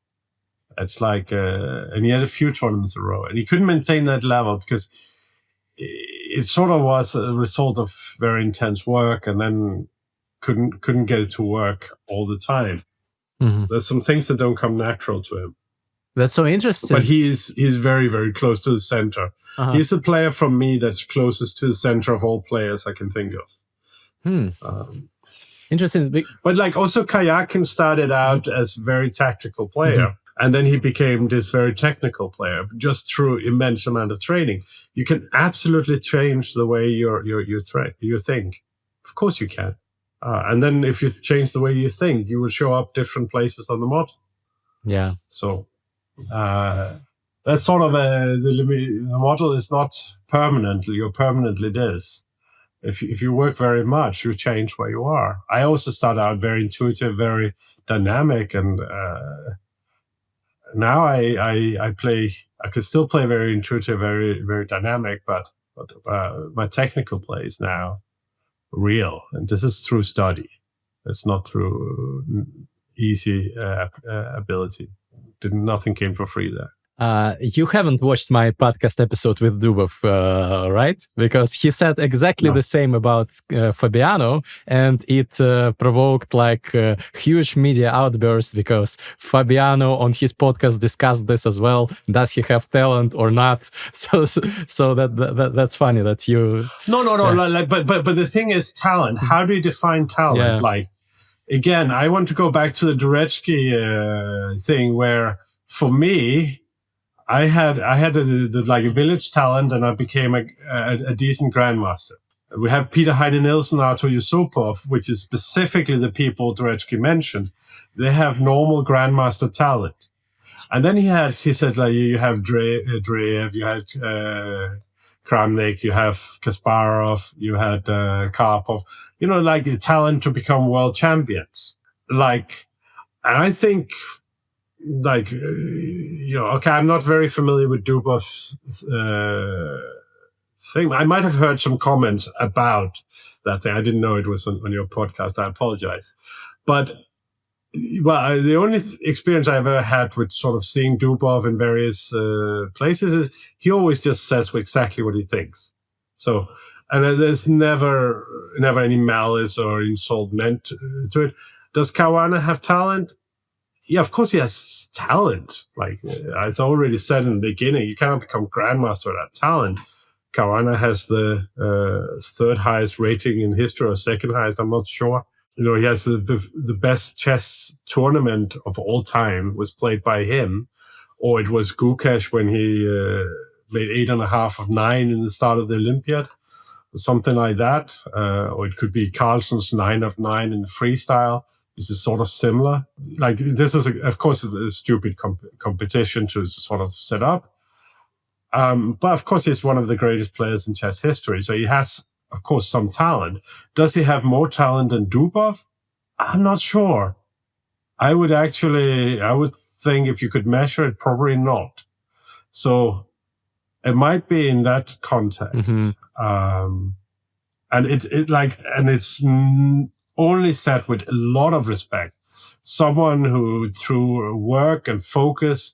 It's and he had a few tournaments in a row, and he couldn't maintain that level because it sort of was a result of very intense work, and then couldn't get it to work all the time. Mm-hmm. There's some things that don't come natural to him. That's so interesting. But he's very, very close to the center. Uh-huh. He's a player from me that's closest to the center of all players I can think of. Interesting. But also Kayakin started out as a very tactical player. And then he became this very technical player just through immense amount of training. You can absolutely change the way you think. Of course you can. And then if you change the way you think, you will show up different places on the model. Yeah. So that's sort of the model is not permanently or permanently this. If you work very much, you change where you are. I also start out very intuitive, very dynamic, and now I could still play very intuitive, very, very dynamic, but my technical play is now real. And this is through study. It's not through easy ability. Nothing came for free there. You haven't watched my podcast episode with Dubov, right? Because he said exactly the same about Fabiano, and it provoked huge media outburst because Fabiano on his podcast discussed this as well. Does he have talent or not? So that's funny that you. No. Yeah. But the thing is talent. How do you define talent? Yeah. Again, I want to go back to the Dubovsky thing where for me. I had a village talent, and I became a decent grandmaster. We have Peter Heine Nielsen, Artur Yusupov, which is specifically the people Dubovsky mentioned. They have normal grandmaster talent, and then he said you have Dreyev, you had Kramnik, you have Kasparov, you had Karpov. The talent to become world champions. And I think. I'm not very familiar with Dubov's thing. I might have heard some comments about that thing. I didn't know it was on your podcast. I apologize. But Well, the only experience I've ever had with sort of seeing Dubov in various places is he always just says exactly what he thinks. So, and there's never any malice or insult meant to it. Does Caruana have talent? Yeah, of course he has talent. Like as I already said in the beginning, you cannot become grandmaster without talent. Caruana has the third highest rating in history, or second highest, I'm not sure. You know, he has the best chess tournament of all time was played by him, or it was Gukesh when he made 8.5 of 9 in the start of the Olympiad, something like that. Or it could be Carlsen's 9 of 9 in freestyle. This is sort of similar. Like this is, of course, a stupid competition to sort of set up. But of course, he's one of the greatest players in chess history. So he has, of course, some talent. Does he have more talent than Dubov? I'm not sure. I would think if you could measure it, probably not. So it might be in that context. And it's only said with a lot of respect. Someone who through work and focus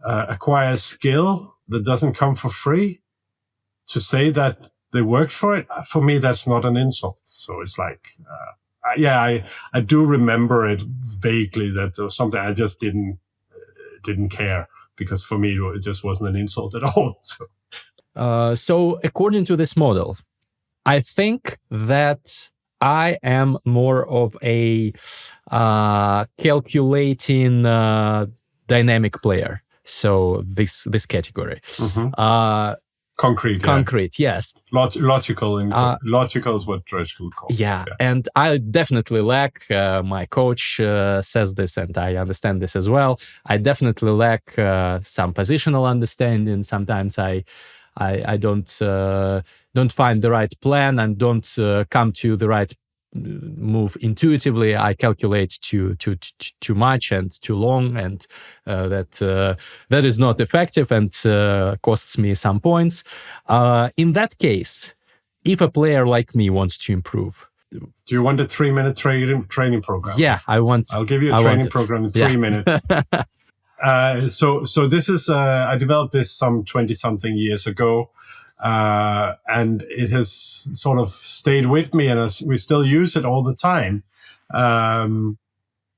acquires skill that doesn't come for free, to say that they worked for it, for me, that's not an insult. So it's like, I do remember it vaguely that there was something I just didn't care, because for me, it just wasn't an insult at all. So according to this model, I think that I am more of a calculating dynamic player. So this category. Concrete, yes. Logical is what Dreshko would call it. Yeah, and I definitely lack, my coach says this, and I understand this as well, I definitely lack some positional understanding. Sometimes I don't find the right plan and don't come to the right move intuitively. I calculate too much and too long, and that is not effective and costs me some points. In that case, if a player like me wants to improve, do you want a 3-minute training program? Yeah, I'll give you a training program in 3 minutes. So this is I developed this some 20-something years ago. And it has sort of stayed with me, and we still use it all the time.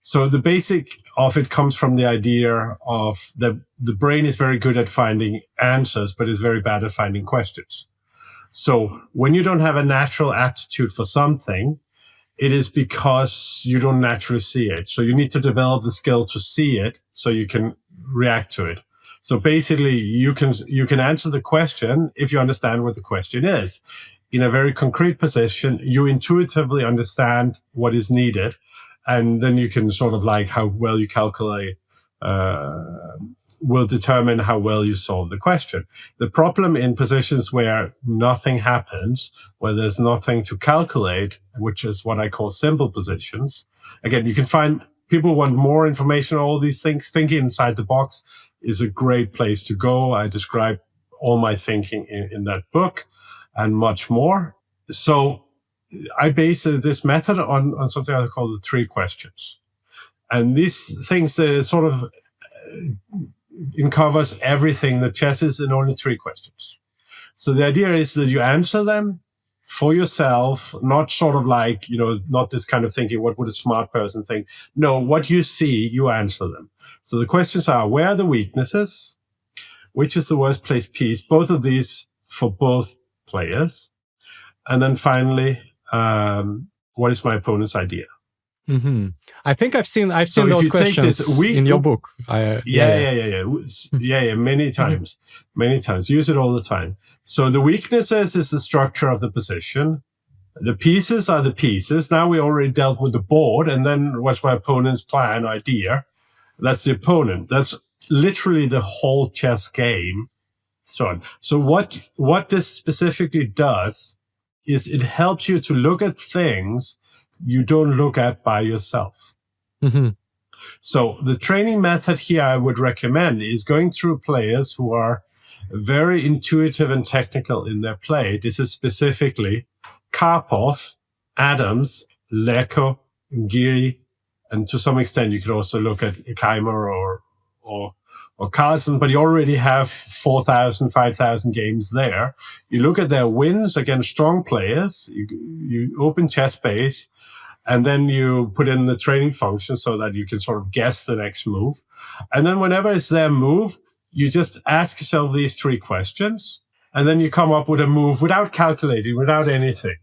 So the basic of it comes from the idea of the brain is very good at finding answers, but is very bad at finding questions. So when you don't have a natural aptitude for something, it is because you don't naturally see it. So you need to develop the skill to see it so you can react to it. So basically, you can answer the question if you understand what the question is. In a very concrete position, you intuitively understand what is needed, and then you can sort of like how well you calculate will determine how well you solve the question. The problem in positions where nothing happens, where there's nothing to calculate, which is what I call simple positions. Again, you can find people want more information on all these things. Thinking inside the box is a great place to go. I describe all my thinking in that book and much more. So I base this method on something I call the 3 questions. And these things sort of covers everything that chess is in only 3 questions. So the idea is that you answer them for yourself, not sort of like, not this kind of thinking, what would a smart person think? No, what you see, you answer them. So the questions are, where are the weaknesses? Which is the worst placed piece? Both of these for both players. And then finally, what is my opponent's idea? Mm-hmm. I think I've seen those questions in your book. Many times. Use it all the time. So the weaknesses is the structure of the position. The pieces are the pieces. Now we already dealt with the board, and then what's my opponent's plan, idea? That's the opponent. That's literally the whole chess game. So what this specifically does is it helps you to look at things you don't look at by yourself. Mm-hmm. So the training method here I would recommend is going through players who are very intuitive and technical in their play. This is specifically Karpov, Adams, Leko, Giri, And to some extent, you could also look at Hikaru or Carlsen, but you already have 4,000, 5,000 games there. You look at their wins against strong players, you open ChessBase, and then you put in the training function so that you can sort of guess the next move. And then whenever it's their move, you just ask yourself these 3 questions, and then you come up with a move without calculating, without anything.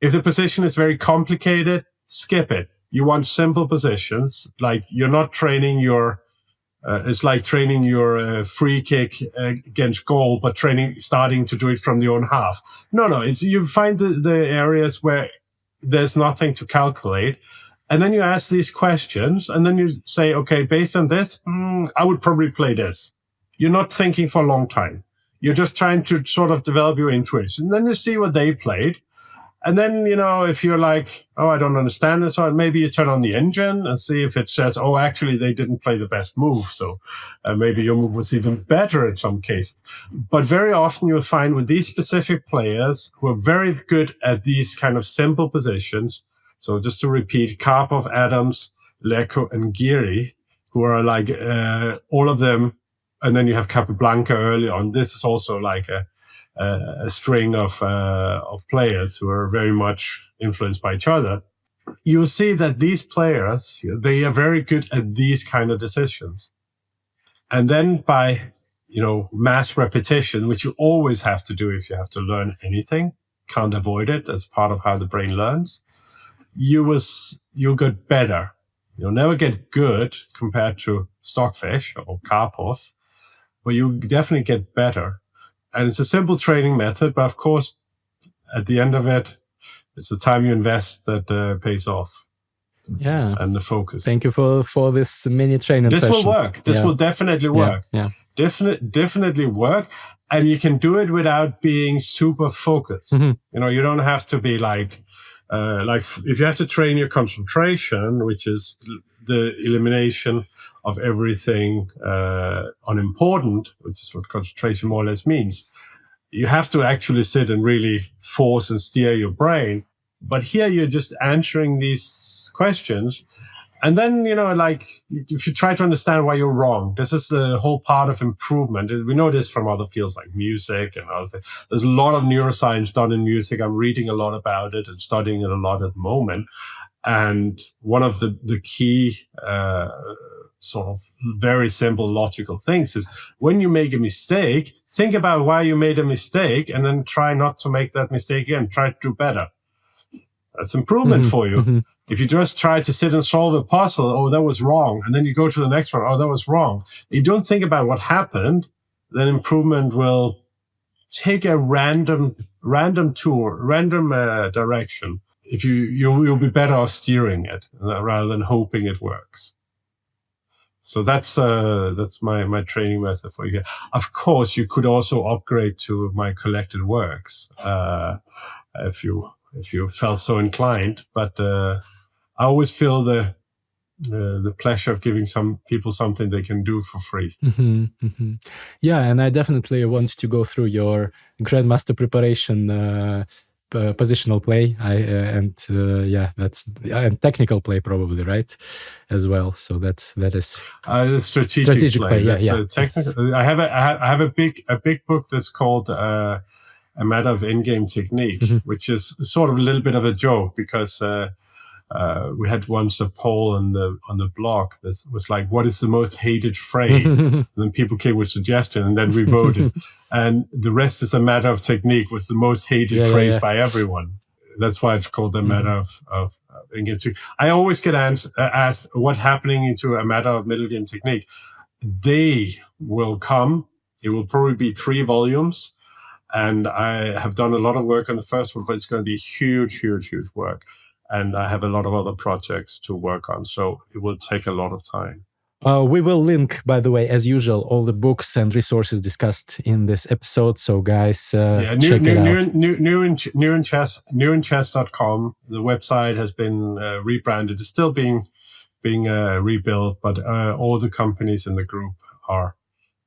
If the position is very complicated, skip it. You want simple positions, like you're not training your it's like training your free kick against goal, but starting to do it from the own half. No, it's you find the areas where there's nothing to calculate, and then you ask these questions, and then you say, okay, based on this, I would probably play this. You're not thinking for a long time. You're just trying to sort of develop your intuition. And then you see what they played. And then, if you're like, oh, I don't understand this, so maybe you turn on the engine and see if it says, oh, actually, they didn't play the best move. So maybe your move was even better in some cases. But very often you'll find with these specific players who are very good at these kind of simple positions. So just to repeat, Karpov, Adams, Leko, and Giri, who are like all of them. And then you have Capablanca early on. This is also like a string of players who are very much influenced by each other. You'll see that these players, they are very good at these kind of decisions. And then by, mass repetition, which you always have to do if you have to learn anything, can't avoid it. That's part of how the brain learns. You'll get better. You'll never get good compared to Stockfish or Karpov, but you definitely get better. And it's a simple training method, but of course, at the end of it, it's the time you invest that pays off. Yeah. And the focus. Thank you for this mini training session. This will work. This will definitely work. Yeah. Definitely work. And you can do it without being super focused. Mm-hmm. You don't have to be like if you have to train your concentration, which is the elimination of everything unimportant, which is what concentration more or less means. You have to actually sit and really force and steer your brain. But here you're just answering these questions. And then, if you try to understand why you're wrong, this is the whole part of improvement. We know this from other fields like music and other things. There's a lot of neuroscience done in music. I'm reading a lot about it and studying it a lot at the moment. And one of the key sort of very simple logical things is when you make a mistake, think about why you made a mistake and then try not to make that mistake again. Try to do better. That's improvement for you. Mm-hmm. If you just try to sit and solve a puzzle, oh, that was wrong. And then you go to the next one, oh, that was wrong. You don't think about what happened, then improvement will take a random direction. If you'll be better off steering it rather than hoping it works. So that's my training method for you. Of course, you could also upgrade to my collected works if you felt so inclined. But I always feel the pleasure of giving some people something they can do for free. Mm-hmm, mm-hmm. Yeah, and I definitely want to go through your Grandmaster preparation. Positional play, and technical play probably, right, as well. So that is strategic play. Yeah. Technical. I have a big book that's called A Matter of In-Game Technique, mm-hmm. which is sort of a little bit of a joke because we had once a poll on the blog that was like, what is the most hated phrase? And then people came with suggestions and then we voted. And the rest is a matter of technique was the most hated phrase by everyone. That's why it's called the matter of in-game technique. I always get asked what's happening into a matter of middle game technique. They will come. It will probably be 3 volumes. And I have done a lot of work on the first one, but it's going to be huge, huge, huge work. And I have a lot of other projects to work on. So it will take a lot of time. We will link, by the way, as usual, all the books and resources discussed in this episode. So guys, check it out. Newinchess.com. The website has been rebranded. It's still being rebuilt, but all the companies in the group are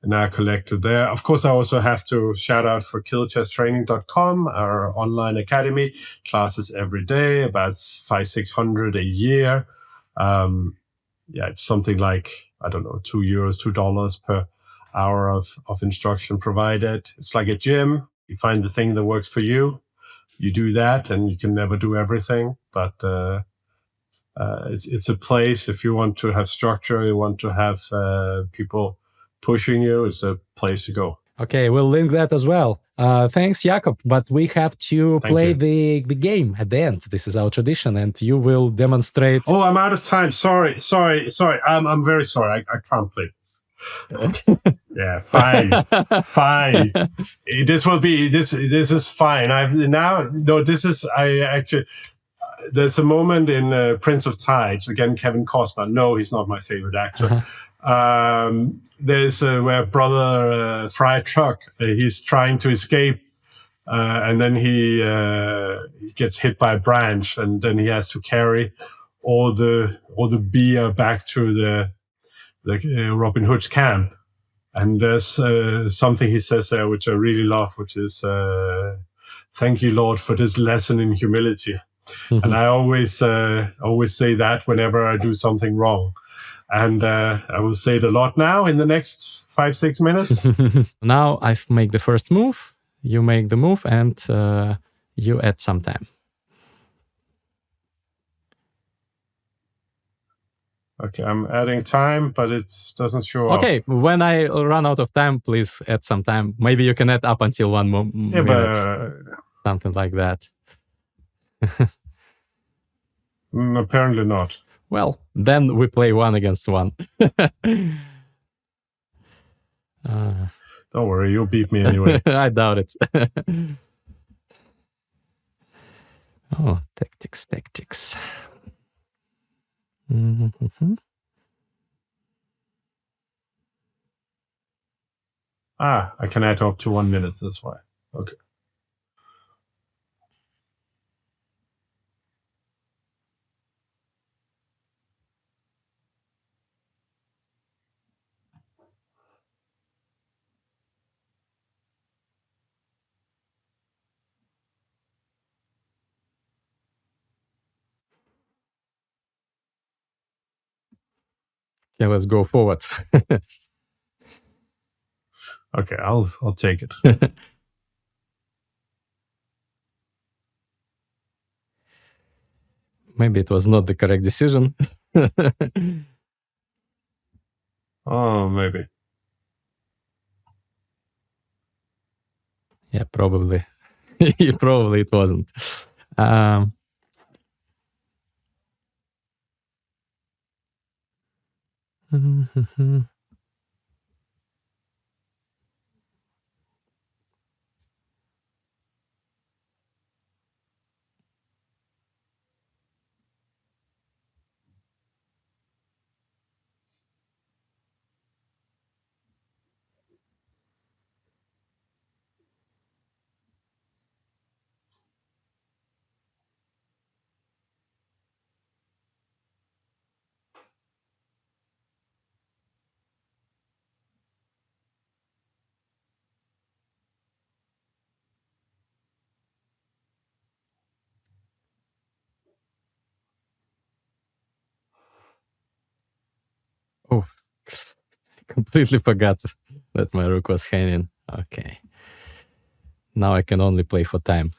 now collected there. Of course, I also have to shout out for killchesstraining.com, our online academy, classes every day, about 500-600 a year. It's something like, I don't know, €2, $2 per hour of instruction provided. It's like a gym. You find the thing that works for you. You do that, and you can never do everything. But it's a place. If you want to have structure, you want to have people pushing you, it's a place to go. Okay, we'll link that as well. Thanks, Jacob. But we have to play the game at the end. This is our tradition, and you will demonstrate. Oh, I'm out of time. Sorry. I'm very sorry. I can't play this. Yeah, fine. This will be this is fine. There's a moment in Prince of Tides, again, Kevin Costner. No, he's not my favorite actor. There's where brother Friar Chuck, he's trying to escape, and then he gets hit by a branch, and then he has to carry all the beer back to the Robin Hood's camp. And there's something he says there which I really love, which is "Thank you, Lord, for this lesson in humility." Mm-hmm. And I always say that whenever I do something wrong. And I will say it a lot now in the next 5-6 minutes. Now I make the first move, you make the move, and you add some time. Okay, I'm adding time, but it doesn't show up. Okay, when I run out of time, please add some time. Maybe you can add up until 1 minute. But, something like that. Apparently not. Well, then we play 1 against 1. Don't worry, you'll beat me anyway. I doubt it. Oh, tactics. Mm-hmm. I can add up to 1 minute, that's why. Okay. Yeah, let's go forward. Okay, I'll take it. Maybe it was not the correct decision. Oh, maybe. Yeah, probably. Probably it wasn't. Oh, completely forgot that my rook was hanging. Okay. Now I can only play for time.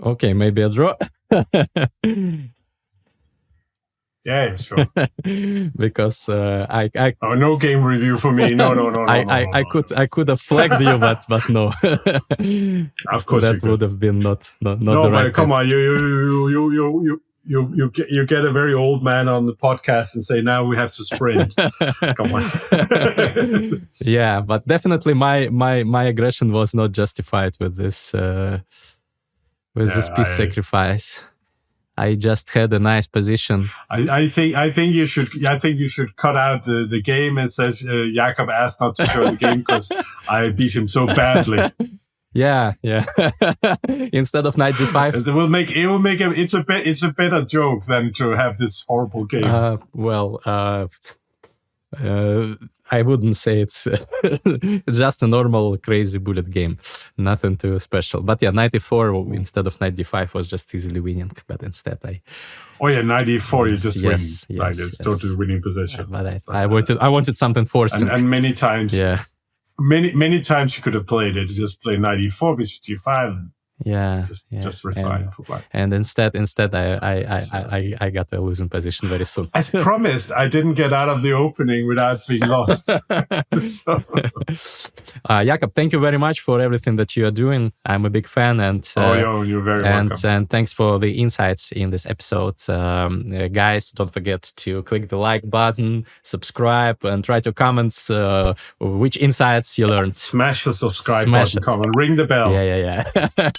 Okay, maybe a draw. Yeah, sure. Because I no game review for me. No. I could have flagged you, but no. Of course, that would have been not the right. But come on, you get a very old man on the podcast and say now we have to sprint. Come on. Yeah, but definitely my aggression was not justified with this piece sacrifice. I just had a nice position. I think you should cut out the game and says Jacob asked not to show the game because I beat him so badly. Yeah. Instead of knight d5. It will make it's a better joke than to have this horrible game. I wouldn't say it's it's just a normal crazy bullet game, nothing too special. But yeah, knight e4 instead of knight d5 was just easily winning. But instead, knight e4, you just win. It's totally winning position. But I wanted something forcing. And many times, many times you could have played it. You just play knight e4, bishop g5. Just resign for black. And instead I got a losing position very soon. As promised, I didn't get out of the opening without being lost. Jacob, thank you very much for everything that you are doing. I'm a big fan, and you're very welcome. And thanks for the insights in this episode. Guys, don't forget to click the like button, subscribe, and write your comments. Which insights you learned? Smash the subscribe button, comment, ring the bell. Yeah.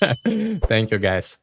Thank you, guys.